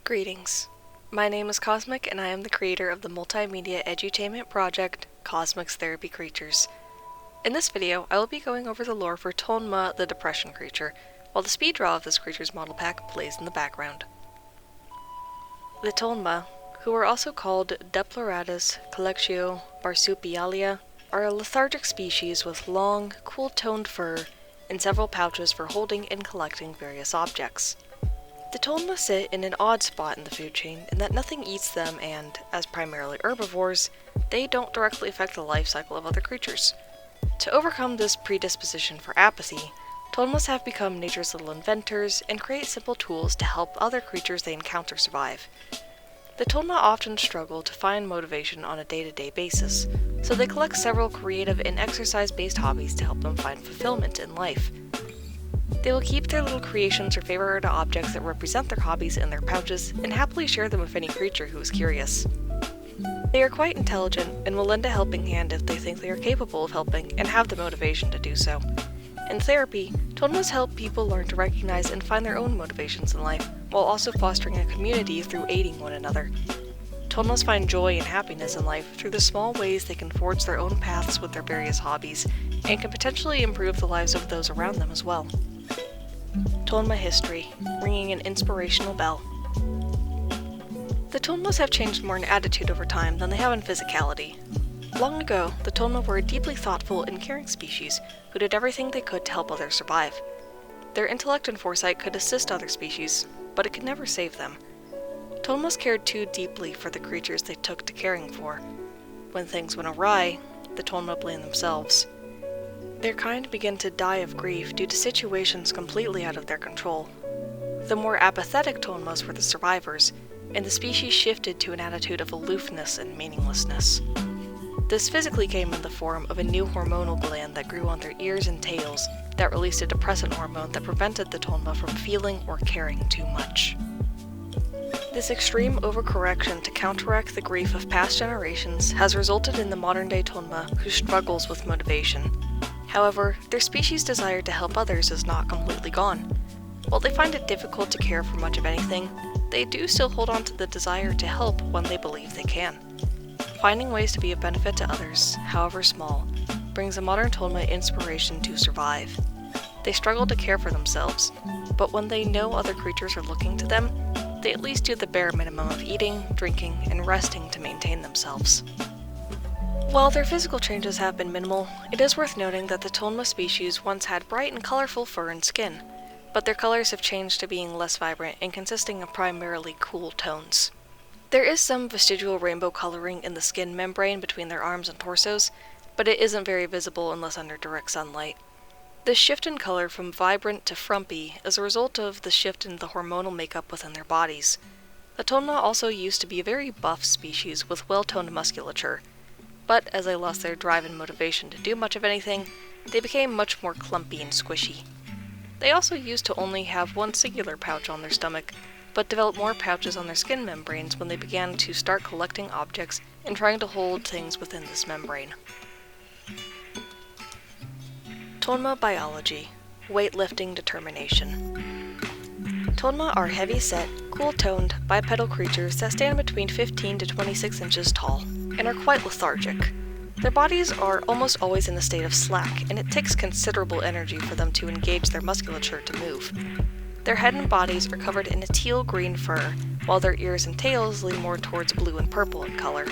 Greetings. My name is Cosmic and I am the creator of the multimedia edutainment project, Tolnme Therapy Creatures. In this video, I will be going over the lore for Tolnme the Depression Creature, while the speed draw of this creature's model pack plays in the background. The Tolnme, who are also called Deploratus collectio marsupialia, are a lethargic species with long, cool-toned fur and several pouches for holding and collecting various objects. The Tolnme sit in an odd spot in the food chain in that nothing eats them and, as primarily herbivores, they don't directly affect the life cycle of other creatures. To overcome this predisposition for apathy, Tolnmes have become nature's little inventors and create simple tools to help other creatures they encounter survive. The Tolnme often struggle to find motivation on a day-to-day basis, so they collect several creative and exercise-based hobbies to help them find fulfillment in life. They will keep their little creations or favorite objects that represent their hobbies in their pouches and happily share them with any creature who is curious. They are quite intelligent and will lend a helping hand if they think they are capable of helping and have the motivation to do so. In therapy, Tolnmes help people learn to recognize and find their own motivations in life, while also fostering a community through aiding one another. Tolnmes find joy and happiness in life through the small ways they can forge their own paths with their various hobbies, and can potentially improve the lives of those around them as well. Tolnme history, ringing an inspirational bell. The Tolnmes have changed more in attitude over time than they have in physicality. Long ago, the Tolnme were a deeply thoughtful and caring species who did everything they could to help others survive. Their intellect and foresight could assist other species, but it could never save them. Tolnmes cared too deeply for the creatures they took to caring for. When things went awry, the Tolnme blamed themselves. Their kind began to die of grief due to situations completely out of their control. The more apathetic Tolnmes were the survivors, and the species shifted to an attitude of aloofness and meaninglessness. This physically came in the form of a new hormonal gland that grew on their ears and tails that released a depressant hormone that prevented the Tolnme from feeling or caring too much. This extreme overcorrection to counteract the grief of past generations has resulted in the modern-day Tolnme who struggles with motivation. However, their species' desire to help others is not completely gone. While they find it difficult to care for much of anything, they do still hold on to the desire to help when they believe they can. Finding ways to be of benefit to others, however small, brings a modern Tolnme inspiration to survive. They struggle to care for themselves, but when they know other creatures are looking to them, they at least do the bare minimum of eating, drinking, and resting to maintain themselves. While their physical changes have been minimal, it is worth noting that the Tolnme species once had bright and colorful fur and skin, but their colors have changed to being less vibrant and consisting of primarily cool tones. There is some vestigial rainbow coloring in the skin membrane between their arms and torsos, but it isn't very visible unless under direct sunlight. This shift in color from vibrant to frumpy is a result of the shift in the hormonal makeup within their bodies. The Tolnme also used to be a very buff species with well-toned musculature, but as they lost their drive and motivation to do much of anything, they became much more clumpy and squishy. They also used to only have one singular pouch on their stomach, but developed more pouches on their skin membranes when they began to start collecting objects and trying to hold things within this membrane. Tolnme biology, weightlifting determination. Tolnme are heavy-set, cool-toned, bipedal creatures that stand between 15 to 26 inches tall, and are quite lethargic. Their bodies are almost always in a state of slack, and it takes considerable energy for them to engage their musculature to move. Their head and bodies are covered in a teal-green fur, while their ears and tails lean more towards blue and purple in color.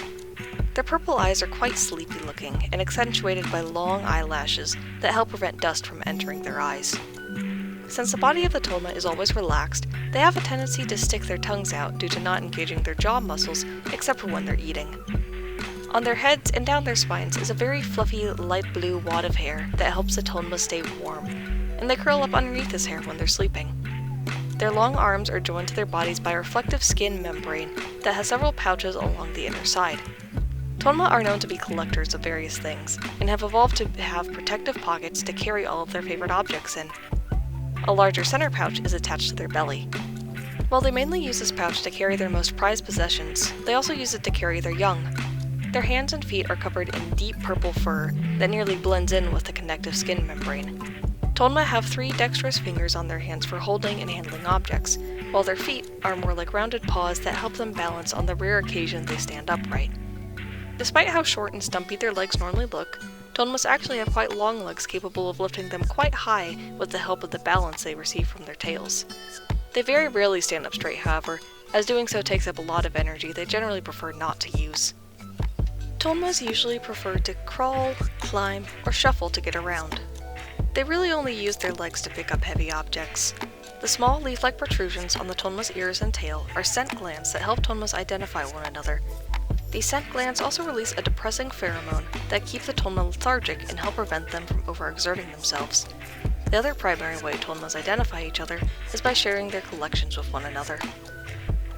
Their purple eyes are quite sleepy-looking and accentuated by long eyelashes that help prevent dust from entering their eyes. Since the body of the Tolnme is always relaxed, they have a tendency to stick their tongues out due to not engaging their jaw muscles except for when they're eating. On their heads and down their spines is a very fluffy light blue wad of hair that helps the Tolnme stay warm, and they curl up underneath this hair when they're sleeping. Their long arms are joined to their bodies by a reflective skin membrane that has several pouches along the inner side. Tolnme are known to be collectors of various things, and have evolved to have protective pockets to carry all of their favorite objects in. A larger center pouch is attached to their belly. While they mainly use this pouch to carry their most prized possessions, they also use it to carry their young. Their hands and feet are covered in deep purple fur that nearly blends in with the connective skin membrane. Tolnme have 3 dexterous fingers on their hands for holding and handling objects, while their feet are more like rounded paws that help them balance on the rare occasion they stand upright. Despite how short and stumpy their legs normally look, Tolnmas actually have quite long legs capable of lifting them quite high with the help of the balance they receive from their tails. They very rarely stand up straight, however, as doing so takes up a lot of energy they generally prefer not to use. Tolnmas usually prefer to crawl, climb, or shuffle to get around. They really only use their legs to pick up heavy objects. The small leaf-like protrusions on the Tolnma's ears and tail are scent glands that help Tolnmas identify one another. These scent glands also release a depressing pheromone that keeps the Tolnma lethargic and help prevent them from overexerting themselves. The other primary way Tolnmas identify each other is by sharing their collections with one another.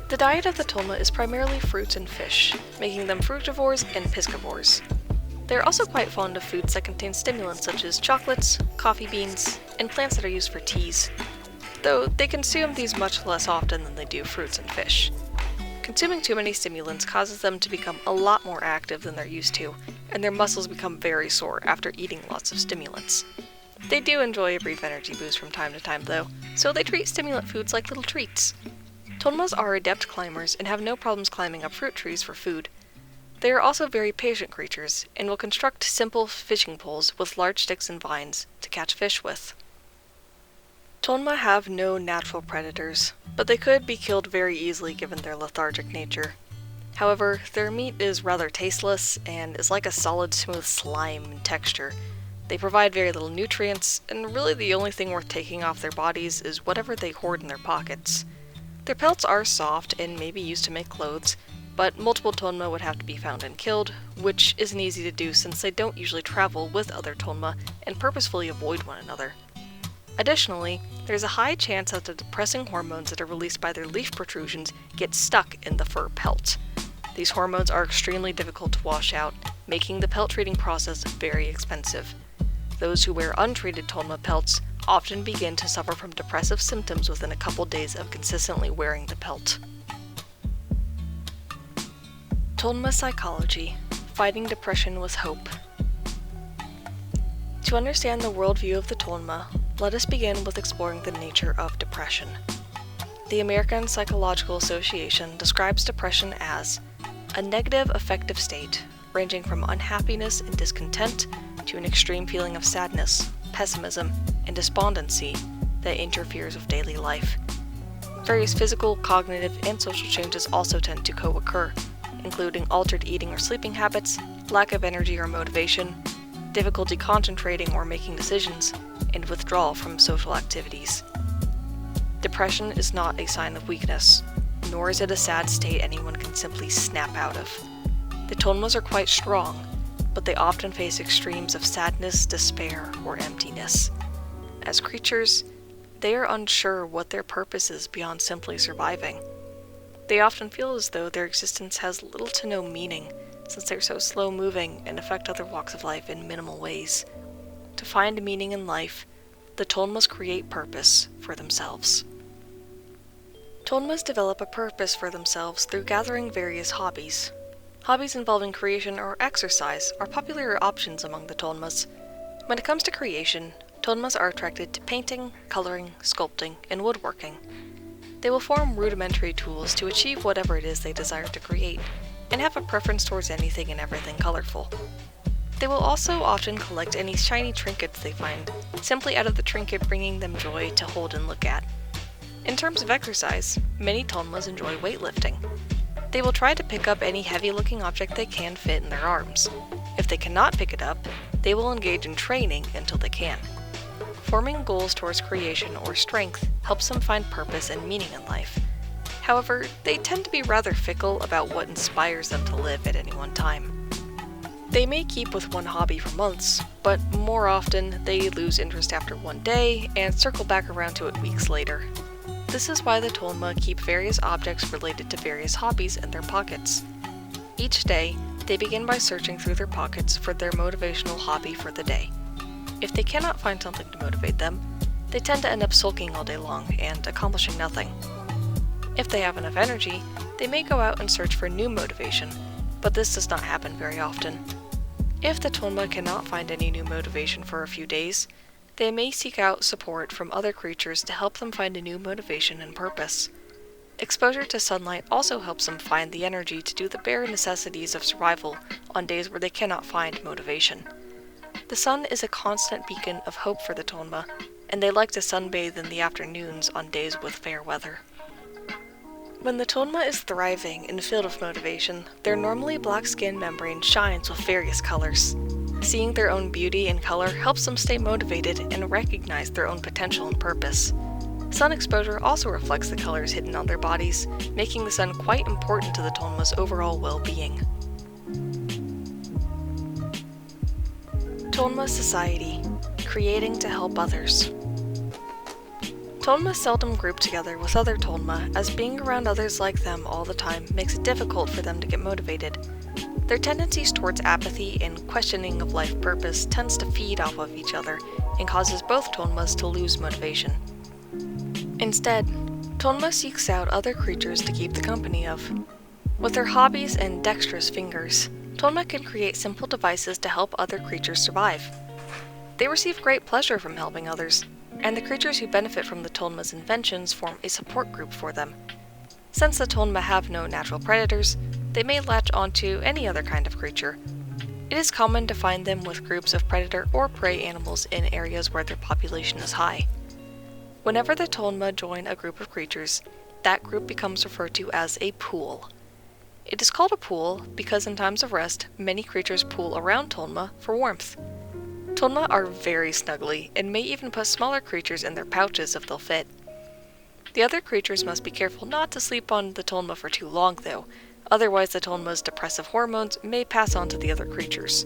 The diet of the Tolnma is primarily fruits and fish, making them frutivores and piscivores. They are also quite fond of foods that contain stimulants such as chocolates, coffee beans, and plants that are used for teas, though they consume these much less often than they do fruits and fish. Consuming too many stimulants causes them to become a lot more active than they're used to, and their muscles become very sore after eating lots of stimulants. They do enjoy a brief energy boost from time to time though, so they treat stimulant foods like little treats. Tolnmas are adept climbers and have no problems climbing up fruit trees for food. They are also very patient creatures, and will construct simple fishing poles with large sticks and vines to catch fish with. Tolnma have no natural predators, but they could be killed very easily given their lethargic nature. However, their meat is rather tasteless and is like a solid, smooth slime in texture. They provide very little nutrients, and really the only thing worth taking off their bodies is whatever they hoard in their pockets. Their pelts are soft and may be used to make clothes, but multiple Tolnma would have to be found and killed, which isn't easy to do since they don't usually travel with other Tolnma and purposefully avoid one another. Additionally, there's a high chance that the depressing hormones that are released by their leaf protrusions get stuck in the fur pelt. These hormones are extremely difficult to wash out, making the pelt treating process very expensive. Those who wear untreated Tolnma pelts often begin to suffer from depressive symptoms within a couple days of consistently wearing the pelt. Tolnma psychology: fighting depression with hope. To understand the worldview of the Tolnma, let us begin with exploring the nature of depression. The American Psychological Association describes depression as a negative affective state ranging from unhappiness and discontent to an extreme feeling of sadness, pessimism, and despondency that interferes with daily life. Various physical, cognitive, and social changes also tend to co-occur, including altered eating or sleeping habits, lack of energy or motivation, difficulty concentrating or making decisions, and withdrawal from social activities. Depression is not a sign of weakness, nor is it a sad state anyone can simply snap out of. The Tolnmas are quite strong, but they often face extremes of sadness, despair, or emptiness. As creatures, they are unsure what their purpose is beyond simply surviving. They often feel as though their existence has little to no meaning, since they're so slow-moving and affect other walks of life in minimal ways. To find meaning in life, the Tolnmas create purpose for themselves. Tolnmas develop a purpose for themselves through gathering various hobbies. Hobbies involving creation or exercise are popular options among the Tolnmas. When it comes to creation, Tolnmas are attracted to painting, coloring, sculpting, and woodworking. They will form rudimentary tools to achieve whatever it is they desire to create, and have a preference towards anything and everything colorful. They will also often collect any shiny trinkets they find, simply out of the trinket bringing them joy to hold and look at. In terms of exercise, many Tolnmas enjoy weightlifting. They will try to pick up any heavy-looking object they can fit in their arms. If they cannot pick it up, they will engage in training until they can. Forming goals towards creation or strength helps them find purpose and meaning in life. However, they tend to be rather fickle about what inspires them to live at any one time. They may keep with one hobby for months, but more often they lose interest after one day and circle back around to it weeks later. This is why the Tolnma keep various objects related to various hobbies in their pockets. Each day, they begin by searching through their pockets for their motivational hobby for the day. If they cannot find something to motivate them, they tend to end up sulking all day long and accomplishing nothing. If they have enough energy, they may go out and search for new motivation, but this does not happen very often. If the Tolnma cannot find any new motivation for a few days, they may seek out support from other creatures to help them find a new motivation and purpose. Exposure to sunlight also helps them find the energy to do the bare necessities of survival on days where they cannot find motivation. The sun is a constant beacon of hope for the Tolnme, and they like to sunbathe in the afternoons on days with fair weather. When the Tolnme is thriving and filled with motivation, their normally black skin membrane shines with various colors. Seeing their own beauty and color helps them stay motivated and recognize their own potential and purpose. Sun exposure also reflects the colors hidden on their bodies, making the sun quite important to the Tolnme's overall well-being. Tolnme Society, creating to help others. Tolnme seldom group together with other Tolnme, as being around others like them all the time makes it difficult for them to get motivated. Their tendencies towards apathy and questioning of life purpose tends to feed off of each other and causes both Tolnmes to lose motivation. Instead, Tolnme seeks out other creatures to keep the company of. With their hobbies and dexterous fingers, Tolnme can create simple devices to help other creatures survive. They receive great pleasure from helping others, and the creatures who benefit from the Tolnme's inventions form a support group for them. Since the Tolnme have no natural predators, they may latch onto any other kind of creature. It is common to find them with groups of predator or prey animals in areas where their population is high. Whenever the Tolnme join a group of creatures, that group becomes referred to as a pool. It is called a pool because in times of rest, many creatures pool around Tolnme for warmth. Tolnme are very snuggly and may even put smaller creatures in their pouches if they'll fit. The other creatures must be careful not to sleep on the Tolnme for too long though, otherwise the Tolnme's depressive hormones may pass on to the other creatures.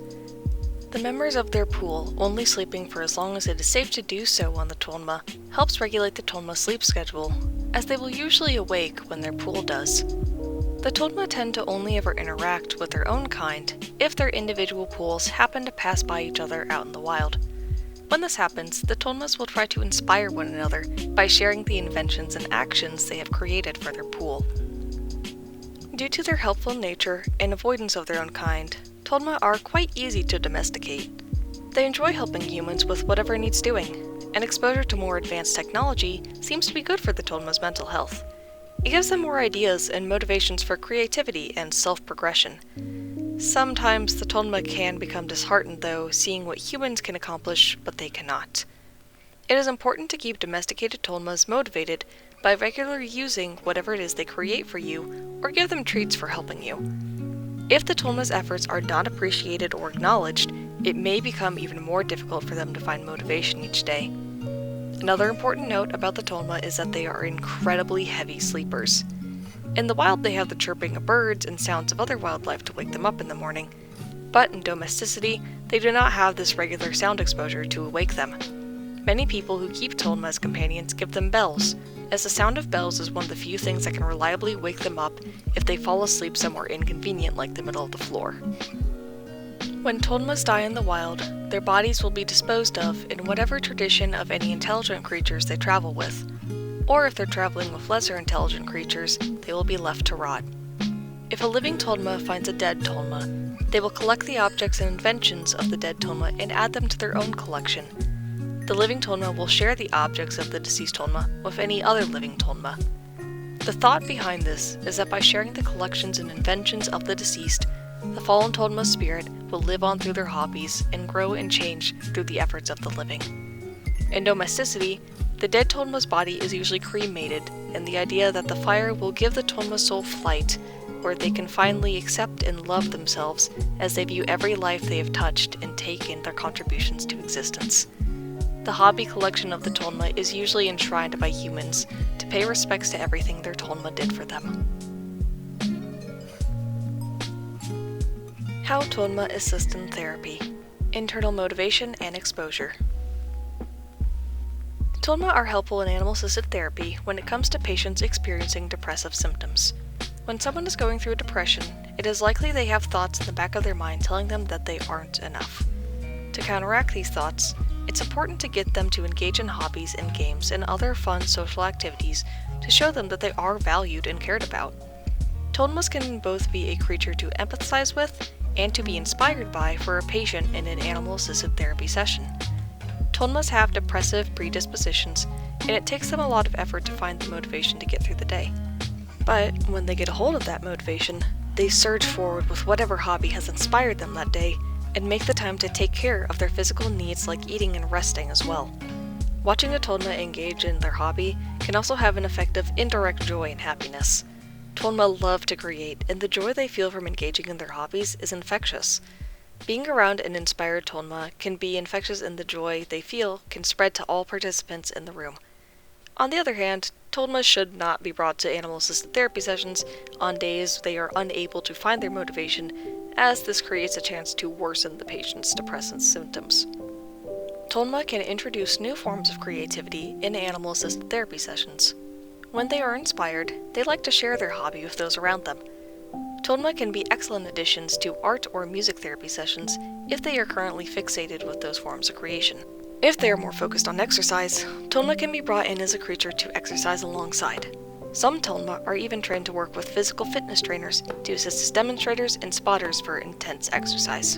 The members of their pool only sleeping for as long as it is safe to do so on the Tolnme helps regulate the Tolnme sleep schedule, as they will usually awake when their pool does. The Tolnme tend to only ever interact with their own kind if their individual pools happen to pass by each other out in the wild. When this happens, the Tolnmes will try to inspire one another by sharing the inventions and actions they have created for their pool. Due to their helpful nature and avoidance of their own kind, Tolnme are quite easy to domesticate. They enjoy helping humans with whatever needs doing, and exposure to more advanced technology seems to be good for the Tolnme's mental health. It gives them more ideas and motivations for creativity and self-progression. Sometimes the Tolnme can become disheartened, though, seeing what humans can accomplish, but they cannot. It is important to keep domesticated Tolnmes motivated by regularly using whatever it is they create for you, or give them treats for helping you. If the Tolnme's efforts are not appreciated or acknowledged, it may become even more difficult for them to find motivation each day. Another important note about the Tolnme is that they are incredibly heavy sleepers. In the wild they have the chirping of birds and sounds of other wildlife to wake them up in the morning, but in domesticity they do not have this regular sound exposure to awake them. Many people who keep Tolnme as companions give them bells, as the sound of bells is one of the few things that can reliably wake them up if they fall asleep somewhere inconvenient like the middle of the floor. When Tolnmes die in the wild, their bodies will be disposed of in whatever tradition of any intelligent creatures they travel with, or if they're traveling with lesser intelligent creatures, they will be left to rot. If a living Tolnme finds a dead Tolnme, they will collect the objects and inventions of the dead Tolnme and add them to their own collection. The living Tolnme will share the objects of the deceased Tolnme with any other living Tolnme. The thought behind this is that by sharing the collections and inventions of the deceased, the fallen Tolnme's spirit will live on through their hobbies and grow and change through the efforts of the living. In domesticity, the dead Tolnme's body is usually cremated, and the idea that the fire will give the Tolnme's soul flight, where they can finally accept and love themselves as they view every life they have touched and take in their contributions to existence. The hobby collection of the Tolnme is usually enshrined by humans to pay respects to everything their Tolnme did for them. How Tolnme assist in therapy, internal motivation and exposure. Tolnme are helpful in animal-assisted therapy when it comes to patients experiencing depressive symptoms. When someone is going through a depression, it is likely they have thoughts in the back of their mind telling them that they aren't enough. To counteract these thoughts, it's important to get them to engage in hobbies and games and other fun social activities to show them that they are valued and cared about. Tolnmes can both be a creature to empathize with and to be inspired by for a patient in an animal-assisted therapy session. Tolnmes have depressive predispositions, and it takes them a lot of effort to find the motivation to get through the day. But when they get a hold of that motivation, they surge forward with whatever hobby has inspired them that day and make the time to take care of their physical needs like eating and resting as well. Watching a Tolnme engage in their hobby can also have an effect of indirect joy and happiness. Tolnme love to create, and the joy they feel from engaging in their hobbies is infectious. Being around an inspired Tolnme can be infectious, and the joy they feel can spread to all participants in the room. On the other hand, Tolnme should not be brought to animal-assisted therapy sessions on days they are unable to find their motivation, as this creates a chance to worsen the patient's depressive symptoms. Tolnme can introduce new forms of creativity in animal-assisted therapy sessions. When they are inspired, they like to share their hobby with those around them. Tolnme can be excellent additions to art or music therapy sessions if they are currently fixated with those forms of creation. If they are more focused on exercise, Tolnme can be brought in as a creature to exercise alongside. Some Tolnme are even trained to work with physical fitness trainers to assist as demonstrators and spotters for intense exercise.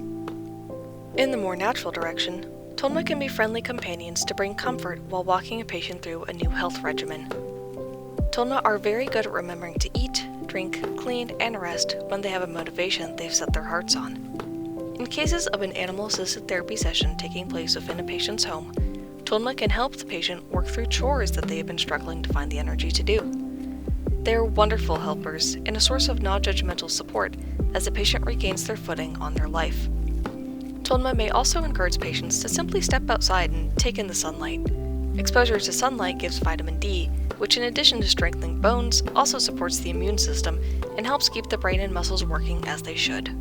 In the more natural direction, Tolnme can be friendly companions to bring comfort while walking a patient through a new health regimen. Tolnme are very good at remembering to eat, drink, clean, and rest when they have a motivation they've set their hearts on. In cases of an animal-assisted therapy session taking place within a patient's home, Tolnme can help the patient work through chores that they have been struggling to find the energy to do. They are wonderful helpers and a source of non-judgmental support as the patient regains their footing on their life. Tolnme may also encourage patients to simply step outside and take in the sunlight. Exposure to sunlight gives vitamin D, which in addition to strengthening bones, also supports the immune system and helps keep the brain and muscles working as they should.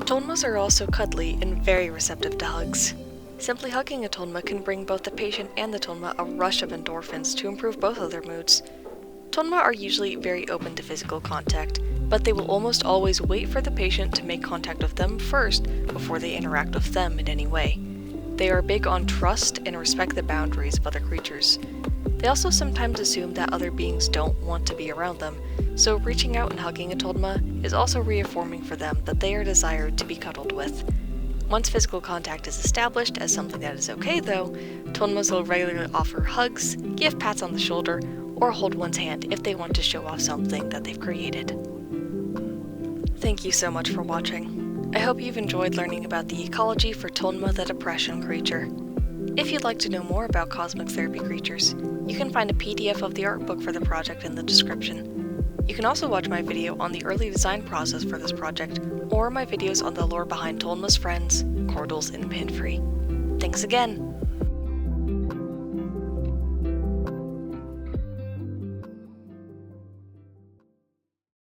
Tolnmes are also cuddly and very receptive to hugs. Simply hugging a Tolnme can bring both the patient and the Tolnme a rush of endorphins to improve both of their moods. Tolnme are usually very open to physical contact, but they will almost always wait for the patient to make contact with them first before they interact with them in any way. They are big on trust and respect the boundaries of other creatures. They also sometimes assume that other beings don't want to be around them, so reaching out and hugging a Tolnme is also reaffirming for them that they are desired to be cuddled with. Once physical contact is established as something that is okay though, Tolnmes will regularly offer hugs, give pats on the shoulder, or hold one's hand if they want to show off something that they've created. Thank you so much for watching. I hope you've enjoyed learning about the ecology for Tolnme the Depression Creature. If you'd like to know more about cosmic therapy creatures, you can find a PDF of the art book for the project in the description. You can also watch my video on the early design process for this project, or my videos on the lore behind Tolnme's friends, Cordals and Pinfree. Thanks again!